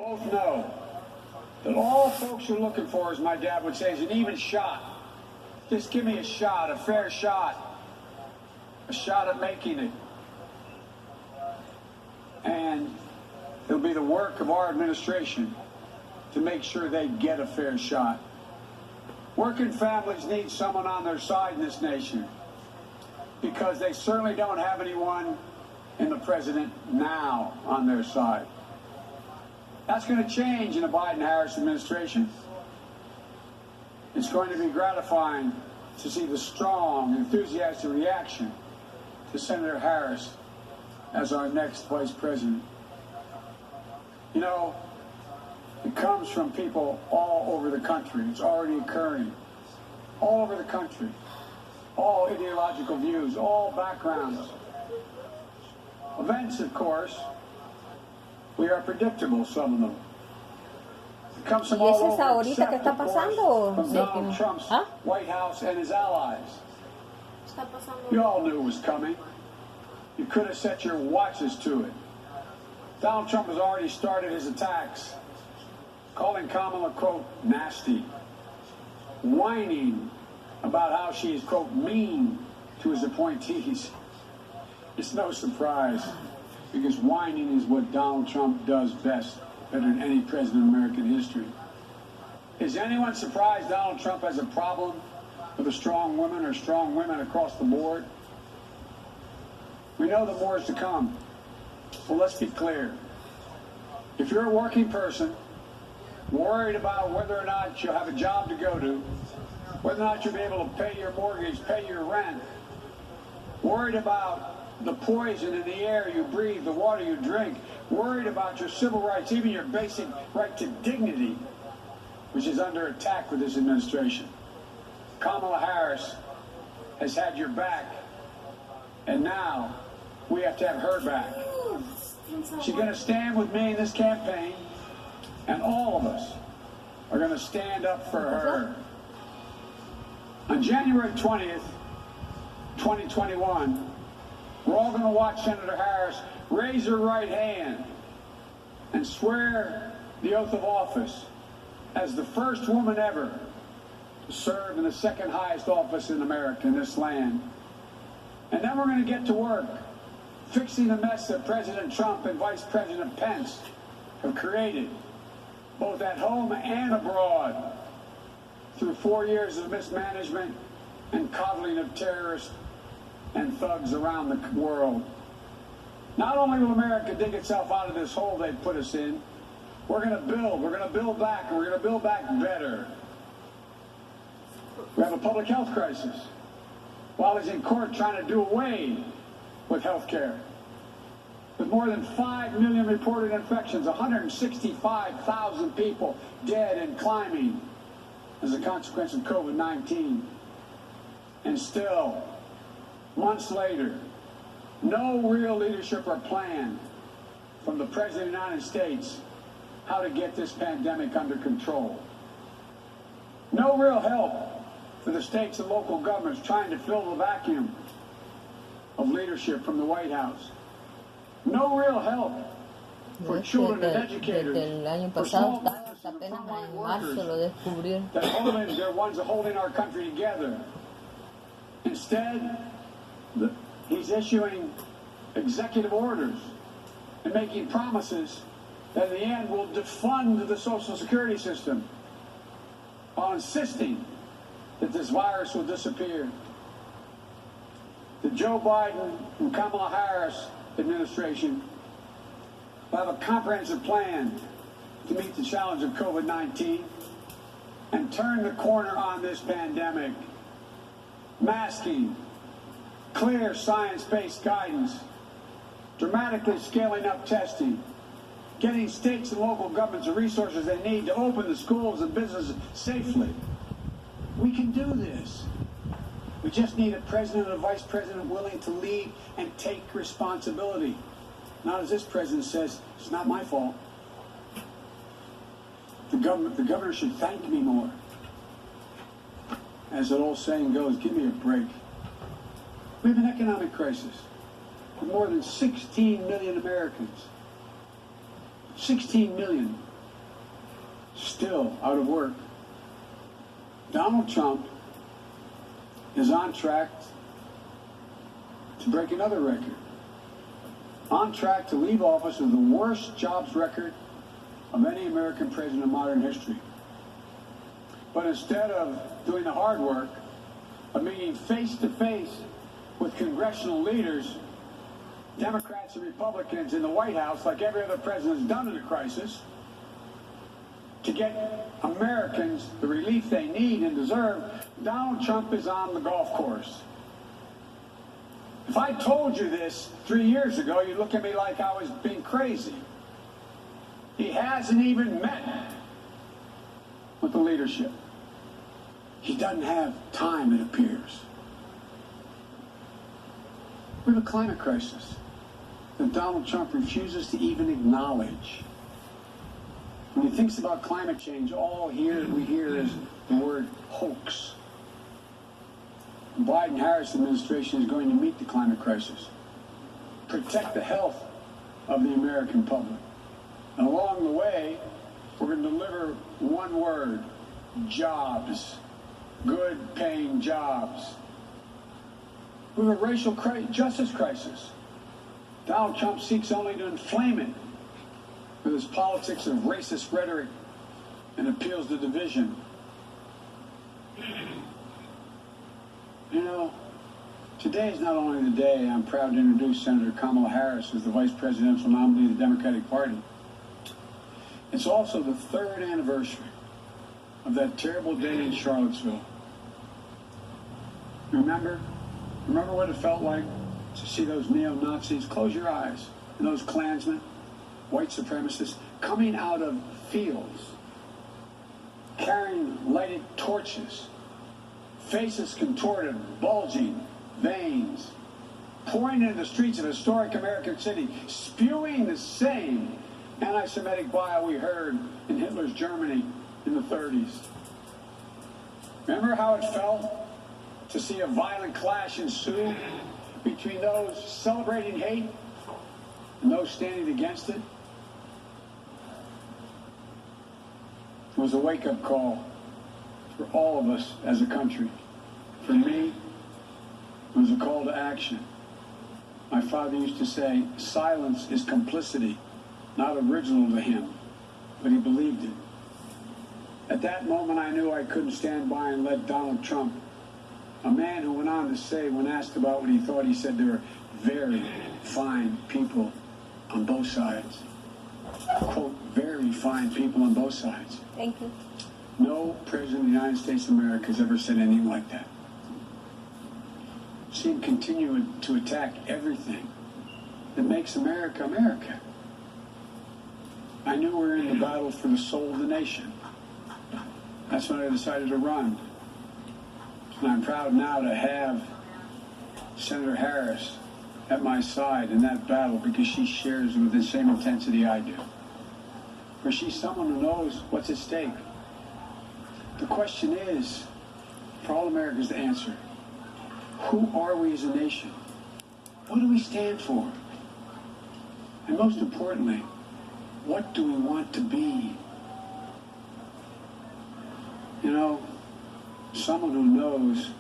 both know that all folks are looking for, as my dad would say, is an even shot. Just give me a shot, a fair shot, a shot at making it. And it'll be the work of our administration to make sure they get a fair shot. Working families need someone on their side in this nation because they certainly don't have anyone in the president now on their side. That's going to change in the Biden-Harris administration. It's going to be gratifying to see the strong, enthusiastic reaction to Senator Harris as our next vice president. You know, it comes from people all over the country. It's already occurring. All over the country. All ideological views, all backgrounds. Events, of course, we are predictable, some of them. It comes from ¿Y es all esa over, ahorita que except, está of course, pasando? from Donald Trump's ¿Ah? White House and his allies. Está pasando. You all knew it was coming. You could have set your watches to it. Donald Trump has already started his attacks, calling Kamala, quote, nasty, whining about how she is, quote, mean to his appointees. It's no surprise, because whining is what Donald Trump does best, better than any president in American history. Is anyone surprised Donald Trump has a problem with a strong woman or strong women across the board? We know that more is to come. Well, let's be clear. If you're a working person, worried about whether or not you'll have a job to go to, whether or not you'll be able to pay your mortgage, pay your rent, worried about the poison in the air you breathe, the water you drink, worried about your civil rights, even your basic right to dignity, which is under attack with this administration. Kamala Harris has had your back, and now we have to have her back. She's going to stand with me in this campaign, and all of us are going to stand up for her. On January 20th, 2021, we're all going to watch Senator Harris raise her right hand and swear the oath of office as the first woman ever to serve in the second highest office in America, in this land. And then we're going to get to work fixing the mess that President Trump and Vice President Pence have created, both at home and abroad, through 4 years of mismanagement and coddling of terrorists and thugs around the world. Not only will America dig itself out of this hole they've put us in, we're going to build back, and we're going to build back better. We have a public health crisis. While he's in court trying to do away with health care. With more than 5 million reported infections, 165,000 people dead and climbing as a consequence of COVID-19. And still, months later, no real leadership or plan from the President of the United States how to get this pandemic under control. No real help for the states and local governments trying to fill the vacuum of leadership from the White House. No real help for children and educators, el año for pasado, small business and apenas frontline en marzo lo workers. descubrieron. They're ones holding our country together. Instead, he's issuing executive orders and making promises that in the end will defund the Social Security system while insisting that this virus will disappear. The Joe Biden and Kamala Harris administration will have a comprehensive plan to meet the challenge of COVID-19 and turn the corner on this pandemic. Masking, clear science-based guidance, dramatically scaling up testing, getting states and local governments the resources they need to open the schools and businesses safely. We can do this. We just need a president and a vice president willing to lead and take responsibility. Not as this president says, it's not my fault. The governor should thank me more. As that old saying goes, give me a break. We have an economic crisis with more than 16 million Americans. 16 million still out of work. Donald Trump is on track to break another record. On track to leave office with the worst jobs record of any American president in modern history. But instead of doing the hard work of meeting face to face with congressional leaders, Democrats and Republicans in the White House, like every other president has done in a crisis, to get Americans the relief they need and deserve, Donald Trump is on the golf course. If I told you this 3 years ago, you'd look at me like I was being crazy. He hasn't even met with the leadership. He doesn't have time, it appears. We have a climate crisis that Donald Trump refuses to even acknowledge. When he thinks about climate change, all we hear is the word hoax. The Biden-Harris administration is going to meet the climate crisis, protect the health of the American public. And along the way, we're going to deliver one word: jobs. Good paying jobs. We have a racial justice crisis. Donald Trump seeks only to inflame it with his politics of racist rhetoric and appeals to division. You know, today is not only the day I'm proud to introduce Senator Kamala Harris as the vice presidential nominee of the Democratic Party. It's also the 3rd anniversary of that terrible day in Charlottesville. Remember what it felt like to see those neo-Nazis? Close your eyes. And those Klansmen, white supremacists, coming out of fields, carrying lighted torches, faces contorted, bulging, veins, pouring into the streets of historic American city, spewing the same anti-Semitic bile we heard in Hitler's Germany in the 30s. Remember how it felt to see a violent clash ensue between those celebrating hate and those standing against it? It was a wake-up call for all of us as a country. For me, it was a call to action. My father used to say, silence is complicity, not original to him, but he believed it. At that moment, I knew I couldn't stand by and let Donald Trump, a man who went on to say, when asked about what he thought, he said there were very fine people on both sides. Quote, very fine people on both sides. Thank you. No president of the United States of America has ever said anything like that. See him continue to attack everything that makes America America. I knew we were in the battle for the soul of the nation. That's when I decided to run. And I'm proud now to have Senator Harris at my side in that battle, because she shares with the same intensity I do. For she's someone who knows what's at stake. The question is, for all Americans to answer, who are we as a nation? What do we stand for? And most importantly, what do we want to be? You know, someone who knows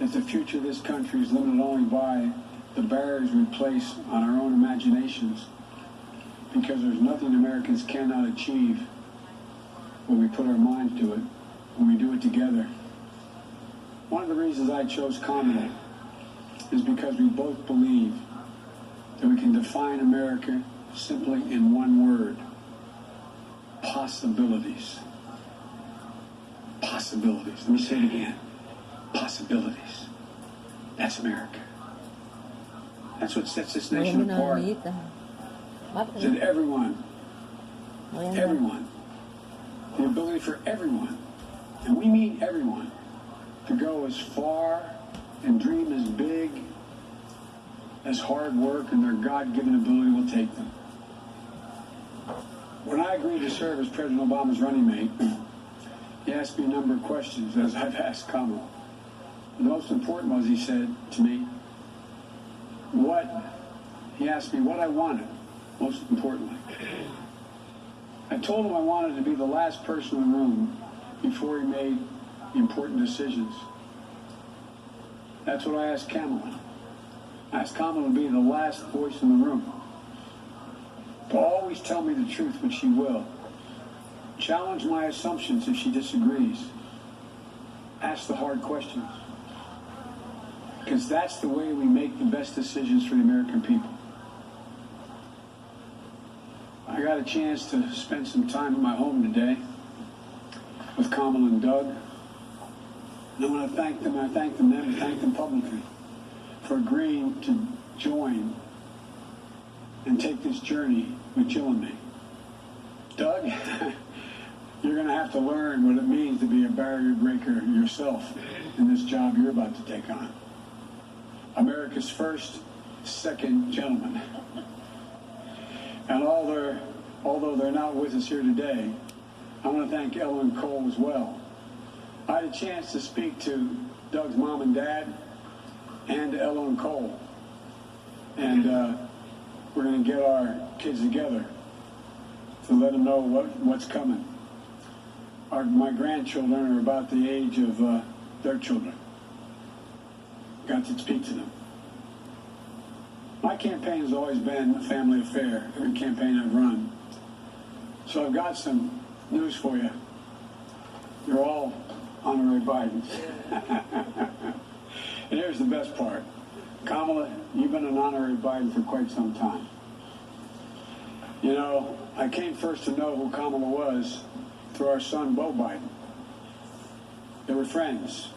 that the future of this country is limited only by the barriers we place on our own imaginations, because there's nothing Americans cannot achieve when we put our minds to it, when we do it together. One of the reasons I chose Kamala is because we both believe that we can define America simply in one word: possibilities. Possibilities. Let me say it again. Possibilities. That's America. That's what sets this nation apart. Is that everyone, the ability for everyone, and we mean everyone, to go as far and dream as big as hard work and their God-given ability will take them. When I agreed to serve as President Obama's running mate, he asked me a number of questions, as I've asked Kamala. The most important was, he said to me, he asked me what I wanted, most importantly. I told him I wanted to be the last person in the room before he made important decisions. That's what I asked Kamala. I asked Kamala to be the last voice in the room. To always tell me the truth, which she will. Challenge my assumptions if she disagrees. Ask the hard questions. Because that's the way we make the best decisions for the American people. I got a chance to spend some time at my home today with Kamala and Doug. And I want to thank them. I thank them publicly for agreeing to join and take this journey with Jill and me. Doug, you're going to have to learn what it means to be a barrier breaker yourself in this job you're about to take on. America's first, second gentleman. And although they're not with us here today, I want to thank Ella and Cole as well. I had a chance to speak to Doug's mom and dad and Ella and Cole. And we're going to get our kids together to let them know what's coming. My grandchildren are about the age of their children. Got to speak to them. My campaign has always been a family affair, every campaign I've run. So I've got some news for you. You're all honorary Bidens. And here's the best part. Kamala, you've been an honorary Biden for quite some time. You know, I came first to know who Kamala was through our son, Beau Biden. They were friends.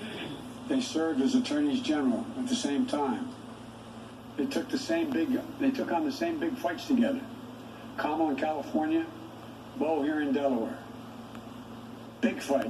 They served as attorneys general at the same time. They took on the same big fights together. Kamala in California, Beau here in Delaware. Big fight.